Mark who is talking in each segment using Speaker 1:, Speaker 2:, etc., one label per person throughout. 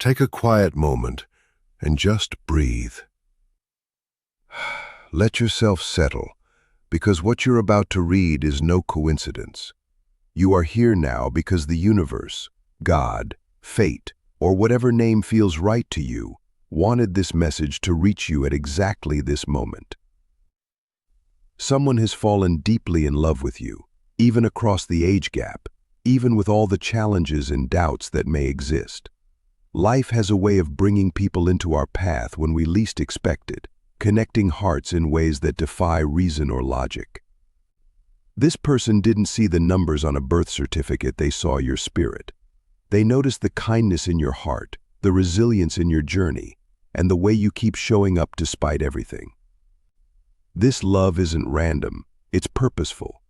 Speaker 1: Take a quiet moment and just breathe. Let yourself settle, because what you're about to read is no coincidence. You are here now because the universe, God, fate, or whatever name feels right to you, wanted this message to reach you at exactly this moment. Someone has fallen deeply in love with you, even across the age gap, even with all the challenges and doubts that may exist. Life has a way of bringing people into our path when we least expect it, connecting hearts in ways that defy reason or logic. This person didn't see the numbers on a birth certificate, they saw your spirit. They noticed the kindness in your heart, the resilience in your journey, and the way you keep showing up despite everything. This love isn't random, it's purposeful.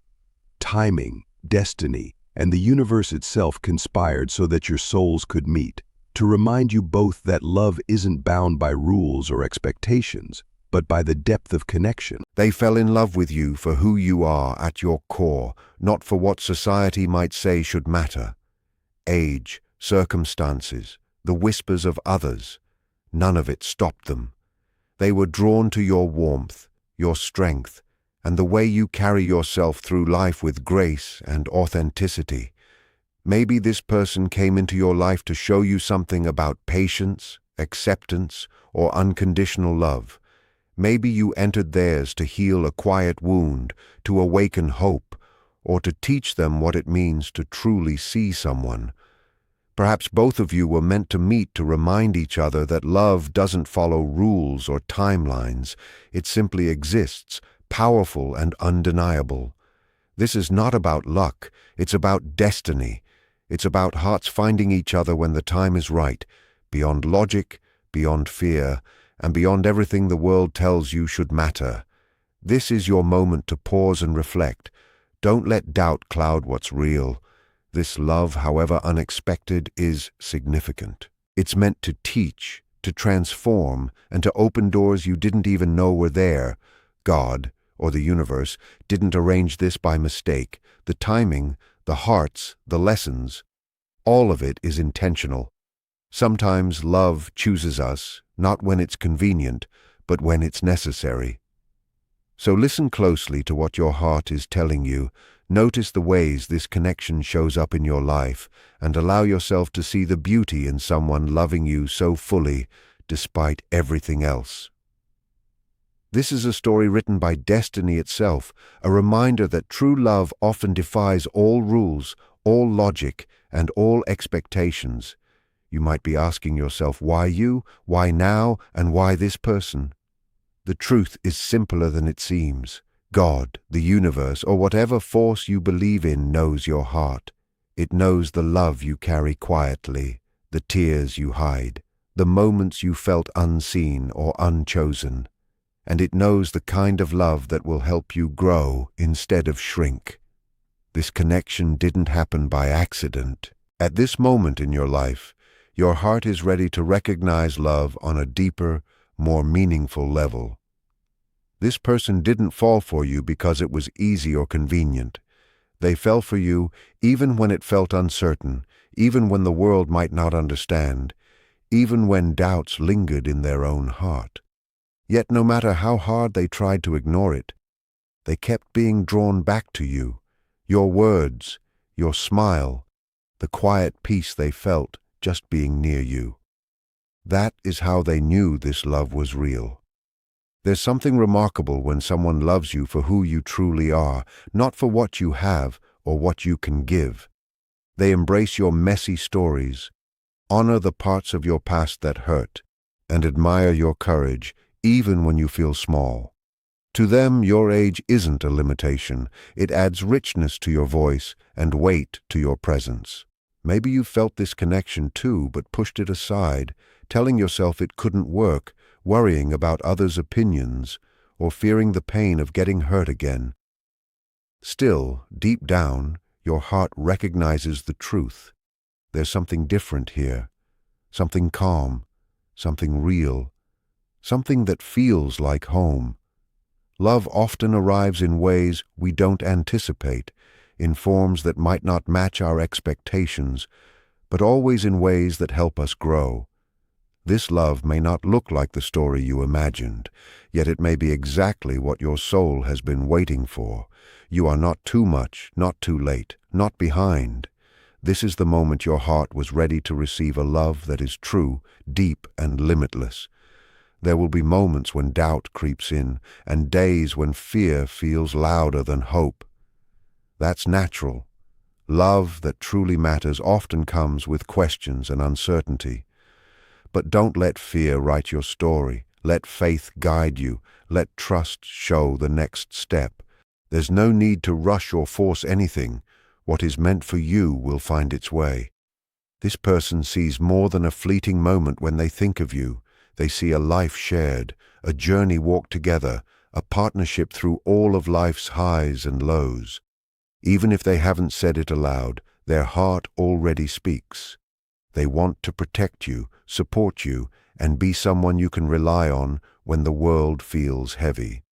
Speaker 1: Timing, destiny, and the universe itself conspired so that your souls could meet, to remind you both that love isn't bound by rules or expectations, but by the depth of connection.
Speaker 2: They fell in love with you for who you are at your core, not for what society might say should matter. Age, circumstances, the whispers of others, none of it stopped them. They were drawn to your warmth, your strength, and the way you carry yourself through life with grace and authenticity. Maybe this person came into your life to show you something about patience, acceptance, or unconditional love. Maybe you entered theirs to heal a quiet wound, to awaken hope, or to teach them what it means to truly see someone. Perhaps both of you were meant to meet to remind each other that love doesn't follow rules or timelines. It simply exists, powerful and undeniable. This is not about luck, it's about destiny. It's about hearts finding each other when the time is right, beyond logic, beyond fear, and beyond everything the world tells you should matter. This is your moment to pause and reflect. Don't let doubt cloud what's real. This love, however unexpected, is significant. It's meant to teach, to transform, and to open doors you didn't even know were there. God, or the universe, didn't arrange this by mistake. The timing, the hearts, the lessons, all of it is intentional. Sometimes love chooses us, not when it's convenient, but when it's necessary. So listen closely to what your heart is telling you. Notice the ways this connection shows up in your life, and allow yourself to see the beauty in someone loving you so fully, despite everything else. This is a story written by destiny itself, a reminder that true love often defies all rules, all logic, and all expectations. You might be asking yourself, why you, why now, and why this person? The truth is simpler than it seems. God, the universe, or whatever force you believe in knows your heart. It knows the love you carry quietly, the tears you hide, the moments you felt unseen or unchosen. And it knows the kind of love that will help you grow instead of shrink. This connection didn't happen by accident. At this moment in your life, your heart is ready to recognize love on a deeper, more meaningful level. This person didn't fall for you because it was easy or convenient. They fell for you even when it felt uncertain, even when the world might not understand, even when doubts lingered in their own heart. Yet no matter how hard they tried to ignore it, they kept being drawn back to you, your words, your smile, the quiet peace they felt just being near you. That is how they knew this love was real. There's something remarkable when someone loves you for who you truly are, not for what you have or what you can give. They embrace your messy stories, honor the parts of your past that hurt, and admire your courage, even when you feel small. To them, your age isn't a limitation. It adds richness to your voice and weight to your presence. Maybe you felt this connection too, but pushed it aside, telling yourself it couldn't work, worrying about others' opinions, or fearing the pain of getting hurt again. Still, deep down, your heart recognizes the truth. There's something different here, something calm, something real, something that feels like home. Love often arrives in ways we don't anticipate, in forms that might not match our expectations, but always in ways that help us grow. This love may not look like the story you imagined, yet it may be exactly what your soul has been waiting for. You are not too much, not too late, not behind. This is the moment your heart was ready to receive a love that is true, deep, and limitless. There will be moments when doubt creeps in, and days when fear feels louder than hope. That's natural. Love that truly matters often comes with questions and uncertainty. But don't let fear write your story. Let faith guide you. Let trust show the next step. There's no need to rush or force anything. What is meant for you will find its way. This person sees more than a fleeting moment when they think of you. They see a life shared, a journey walked together, a partnership through all of life's highs and lows. Even if they haven't said it aloud, their heart already speaks. They want to protect you, support you, and be someone you can rely on when the world feels heavy.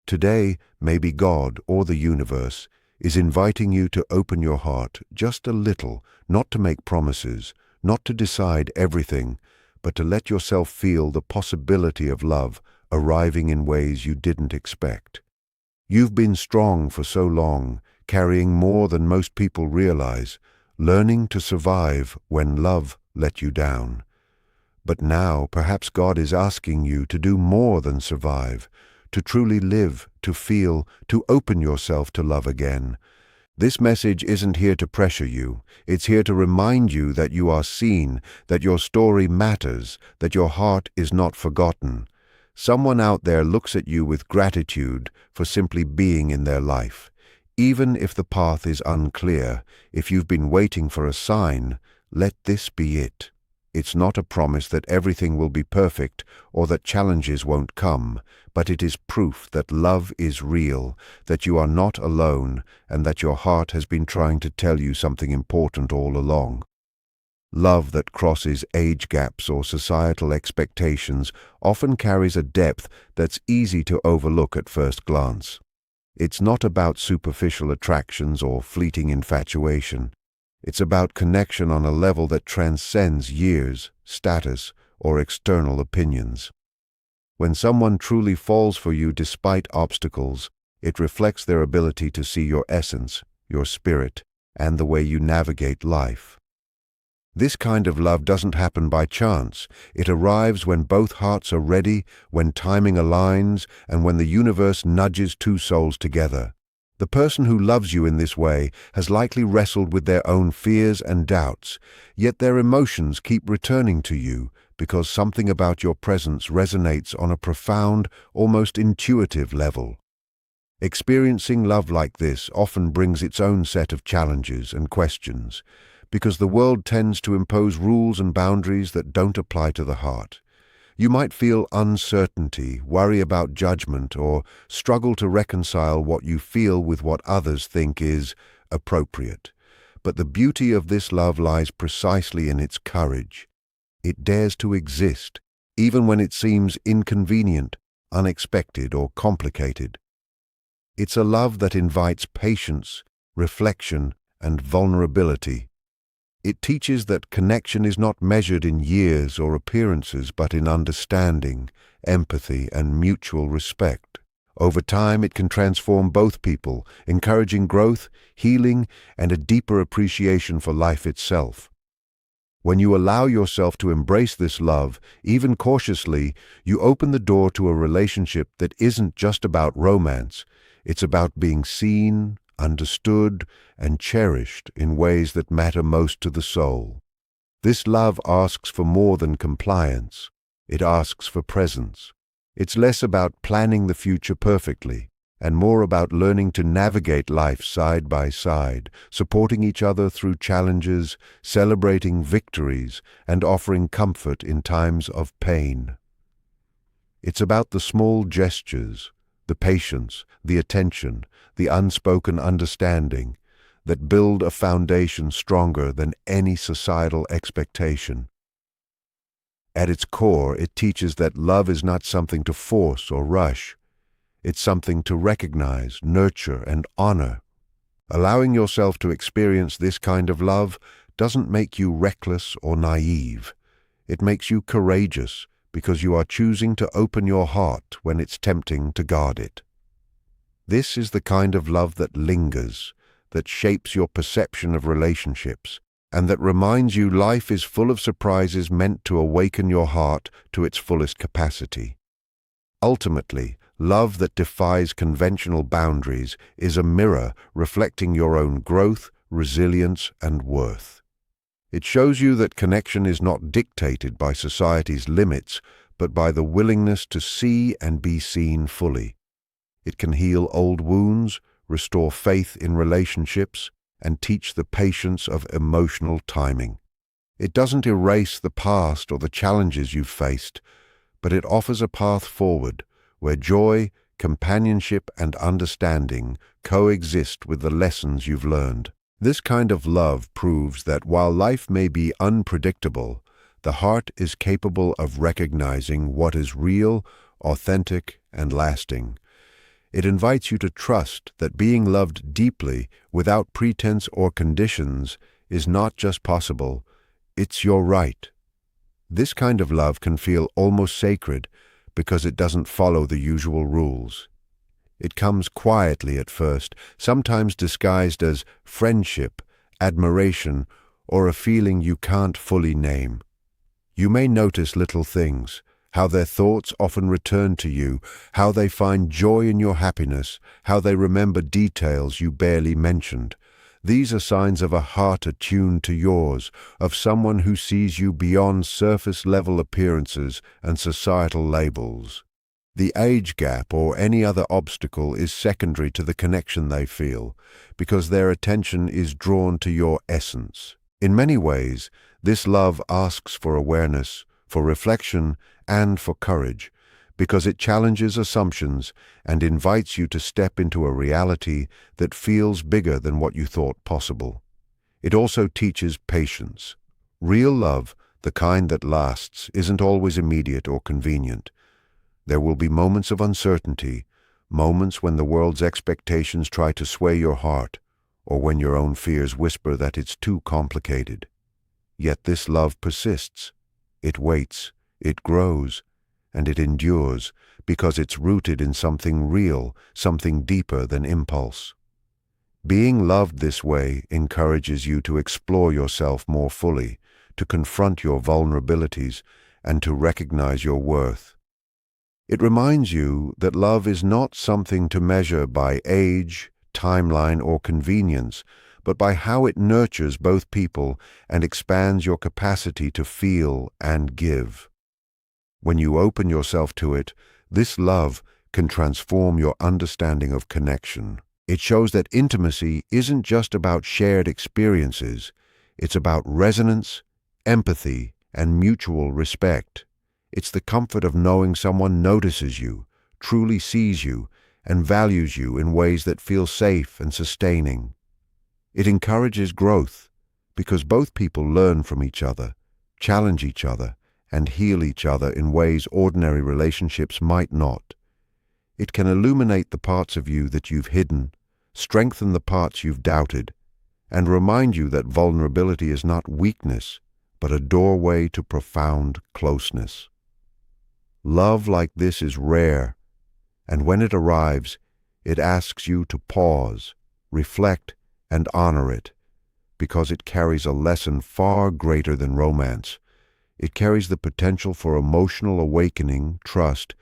Speaker 2: Today, maybe God or the universe is inviting you to open your heart just a little, not to make promises, not to decide everything, but to let yourself feel the possibility of love arriving in ways you didn't expect. You've been strong for so long, carrying more than most people realize, learning to survive when love let you down. But now perhaps God is asking you to do more than survive, to truly live, to feel, to open yourself to love again. This message isn't here to pressure you. It's here to remind you that you are seen, that your story matters, that your heart is not forgotten. Someone out there looks at you with gratitude for simply being in their life. Even if the path is unclear, if you've been waiting for a sign, let this be it. It's not a promise that everything will be perfect or that challenges won't come, but it is proof that love is real, that you are not alone, and that your heart has been trying to tell you something important all along. Love that crosses age gaps or societal expectations often carries a depth that's easy to overlook at first glance. It's not about superficial attractions or fleeting infatuation. It's about connection on a level that transcends years, status, or external opinions. When someone truly falls for you despite obstacles, it reflects their ability to see your essence, your spirit, and the way you navigate life. This kind of love doesn't happen by chance. It arrives when both hearts are ready, when timing aligns, and when the universe nudges two souls together. The person who loves you in this way has likely wrestled with their own fears and doubts, yet their emotions keep returning to you because something about your presence resonates on a profound, almost intuitive level. Experiencing love like this often brings its own set of challenges and questions, because the world tends to impose rules and boundaries that don't apply to the heart. You might feel uncertainty, worry about judgment, or struggle to reconcile what you feel with what others think is appropriate. But the beauty of this love lies precisely in its courage. It dares to exist, even when it seems inconvenient, unexpected, or complicated. It's a love that invites patience, reflection, and vulnerability. It teaches that connection is not measured in years or appearances, but in understanding, empathy, and mutual respect. Over time, it can transform both people, encouraging growth, healing, and a deeper appreciation for life itself. When you allow yourself to embrace this love, even cautiously, you open the door to a relationship that isn't just about romance. It's about being seen, understood, and cherished in ways that matter most to the soul. This love asks for more than compliance. It asks for presence. It's less about planning the future perfectly, and more about learning to navigate life side by side, supporting each other through challenges, celebrating victories, and offering comfort in times of pain. It's about the small gestures, the patience, the attention, the unspoken understanding that build a foundation stronger than any societal expectation. At its core, it teaches that love is not something to force or rush. It's something to recognize, nurture, and honor. Allowing yourself to experience this kind of love doesn't make you reckless or naive. It makes you courageous because you are choosing to open your heart when it's tempting to guard it. This is the kind of love that lingers, that shapes your perception of relationships, and that reminds you life is full of surprises meant to awaken your heart to its fullest capacity. Ultimately, love that defies conventional boundaries is a mirror reflecting your own growth, resilience, and worth. It shows you that connection is not dictated by society's limits, but by the willingness to see and be seen fully. It can heal old wounds, restore faith in relationships, and teach the patience of emotional timing. It doesn't erase the past or the challenges you've faced, but it offers a path forward where joy, companionship, and understanding coexist with the lessons you've learned. This kind of love proves that while life may be unpredictable, the heart is capable of recognizing what is real, authentic, and lasting. It invites you to trust that being loved deeply, without pretense or conditions, is not just possible, it's your right. This kind of love can feel almost sacred because it doesn't follow the usual rules. It comes quietly at first, sometimes disguised as friendship, admiration, or a feeling you can't fully name. You may notice little things, how their thoughts often return to you, how they find joy in your happiness, how they remember details you barely mentioned. These are signs of a heart attuned to yours, of someone who sees you beyond surface-level appearances and societal labels. The age gap or any other obstacle is secondary to the connection they feel, because their attention is drawn to your essence. In many ways, this love asks for awareness, for reflection, and for courage, because it challenges assumptions and invites you to step into a reality that feels bigger than what you thought possible. It also teaches patience. Real love, the kind that lasts, isn't always immediate or convenient. There will be moments of uncertainty, moments when the world's expectations try to sway your heart, or when your own fears whisper that it's too complicated. Yet this love persists. It waits, it grows, and it endures because it's rooted in something real, something deeper than impulse. Being loved this way encourages you to explore yourself more fully, to confront your vulnerabilities, and to recognize your worth. It reminds you that love is not something to measure by age, timeline, or convenience, but by how it nurtures both people and expands your capacity to feel and give. When you open yourself to it, this love can transform your understanding of connection. It shows that intimacy isn't just about shared experiences, it's about resonance, empathy, and mutual respect. It's the comfort of knowing someone notices you, truly sees you, and values you in ways that feel safe and sustaining. It encourages growth, because both people learn from each other, challenge each other, and heal each other in ways ordinary relationships might not. It can illuminate the parts of you that you've hidden, strengthen the parts you've doubted, and remind you that vulnerability is not weakness, but a doorway to profound closeness. Love like this is rare, and when it arrives, it asks you to pause, reflect, and honor it, because it carries a lesson far greater than romance. It carries the potential for emotional awakening, trust,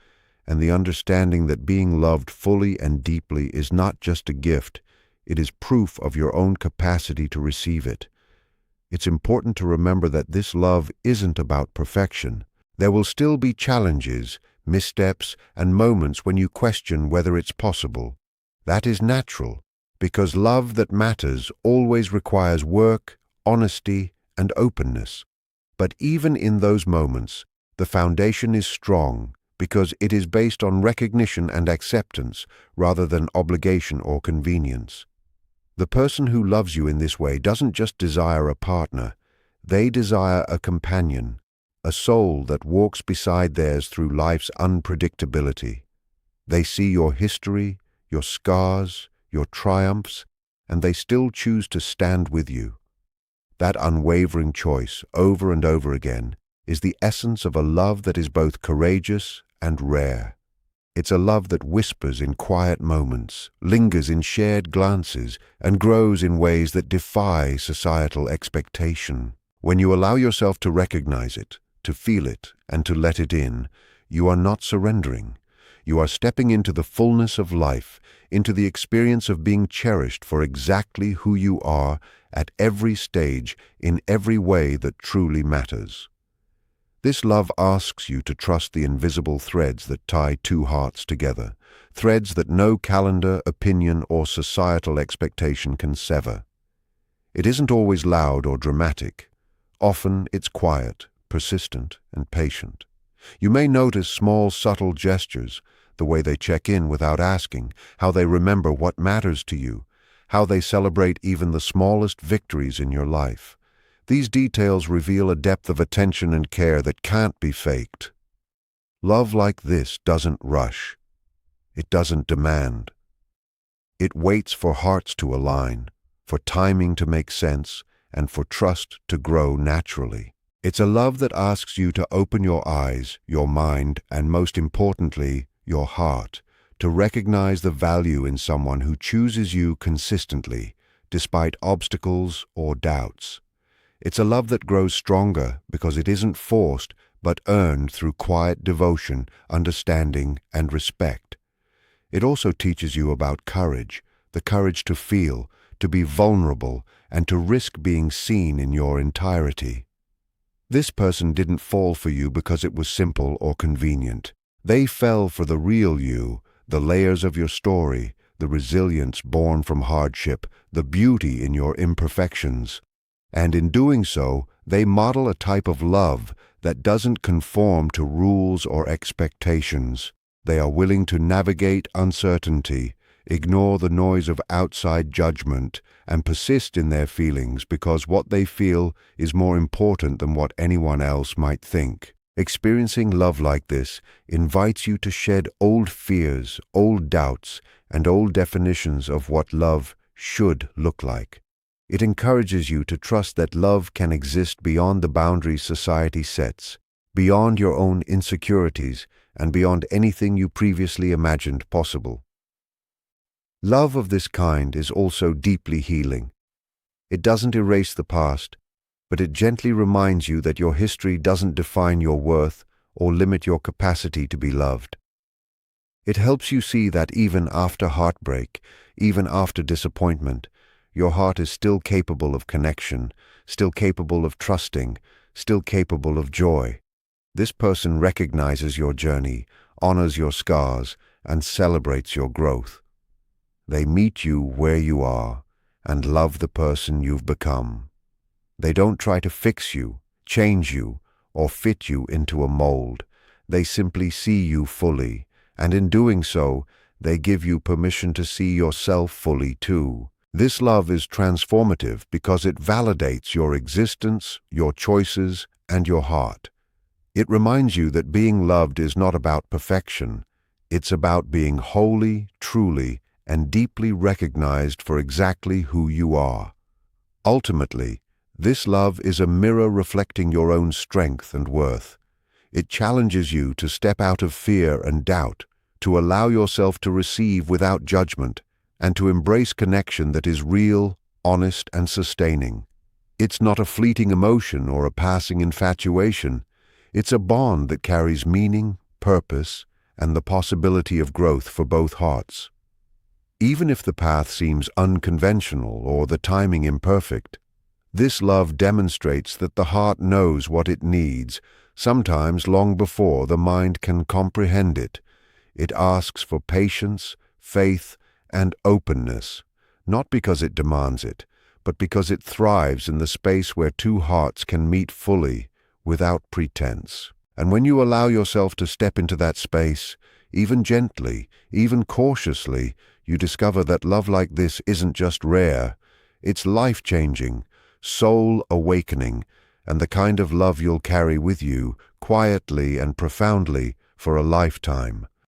Speaker 2: and the understanding that being loved fully and deeply is not just a gift, it is proof of your own capacity to receive it. It's important to remember that this love isn't about perfection. There will still be challenges, missteps, and moments when you question whether it's possible. That is natural, because love that matters always requires work, honesty, and openness. But even in those moments, the foundation is strong because it is based on recognition and acceptance rather than obligation or convenience. The person who loves you in this way doesn't just desire a partner, they desire a companion, a soul that walks beside theirs through life's unpredictability. They see your history, your scars, your triumphs, and they still choose to stand with you. That unwavering choice, over and over again, is the essence of a love that is both courageous and rare. It's a love that whispers in quiet moments, lingers in shared glances, and grows in ways that defy societal expectation. When you allow yourself to recognize it, to feel it, and to let it in, you are not surrendering. You are stepping into the fullness of life, into the experience of being cherished for exactly who you are at every stage, in every way that truly matters. This love asks you to trust the invisible threads that tie two hearts together, threads that no calendar, opinion, or societal expectation can sever. It isn't always loud or dramatic. Often it's quiet, persistent, and patient. You may notice small, subtle gestures, the way they check in without asking, how they remember what matters to you, how they celebrate even the smallest victories in your life. These details reveal a depth of attention and care that can't be faked. Love like this doesn't rush. It doesn't demand. It waits for hearts to align, for timing to make sense, and for trust to grow naturally. It's a love that asks you to open your eyes, your mind, and most importantly, your heart, to recognize the value in someone who chooses you consistently, despite obstacles or doubts. It's a love that grows stronger because it isn't forced but earned through quiet devotion, understanding, and respect. It also teaches you about courage, the courage to feel, to be vulnerable, and to risk being seen in your entirety. This person didn't fall for you because it was simple or convenient. They fell for the real you, the layers of your story, the resilience born from hardship, the beauty in your imperfections. And in doing so, they model a type of love that doesn't conform to rules or expectations. They are willing to navigate uncertainty, ignore the noise of outside judgment, and persist in their feelings because what they feel is more important than what anyone else might think. Experiencing love like this invites you to shed old fears, old doubts, and old definitions of what love should look like. It encourages you to trust that love can exist beyond the boundaries society sets, beyond your own insecurities, and beyond anything you previously imagined possible. Love of this kind is also deeply healing. It doesn't erase the past, but it gently reminds you that your history doesn't define your worth or limit your capacity to be loved. It helps you see that even after heartbreak, even after disappointment, your heart is still capable of connection, still capable of trusting, still capable of joy. This person recognizes your journey, honors your scars, and celebrates your growth. They meet you where you are and love the person you've become. They don't try to fix you, change you, or fit you into a mold. They simply see you fully, and in doing so, they give you permission to see yourself fully too. This love is transformative because it validates your existence, your choices, and your heart. It reminds you that being loved is not about perfection. It's about being wholly, truly, and deeply recognized for exactly who you are. Ultimately, this love is a mirror reflecting your own strength and worth. It challenges you to step out of fear and doubt, to allow yourself to receive without judgment, and to embrace connection that is real, honest, and sustaining. It's not a fleeting emotion or a passing infatuation. It's a bond that carries meaning, purpose, and the possibility of growth for both hearts. Even if the path seems unconventional or the timing imperfect, this love demonstrates that the heart knows what it needs, sometimes long before the mind can comprehend it. It asks for patience, faith, and openness, not because it demands it, but because it thrives in the space where two hearts can meet fully, without pretense. And when you allow yourself to step into that space, even gently, even cautiously, you discover that love like this isn't just rare, it's life-changing, soul-awakening, and the kind of love you'll carry with you, quietly and profoundly, for a lifetime.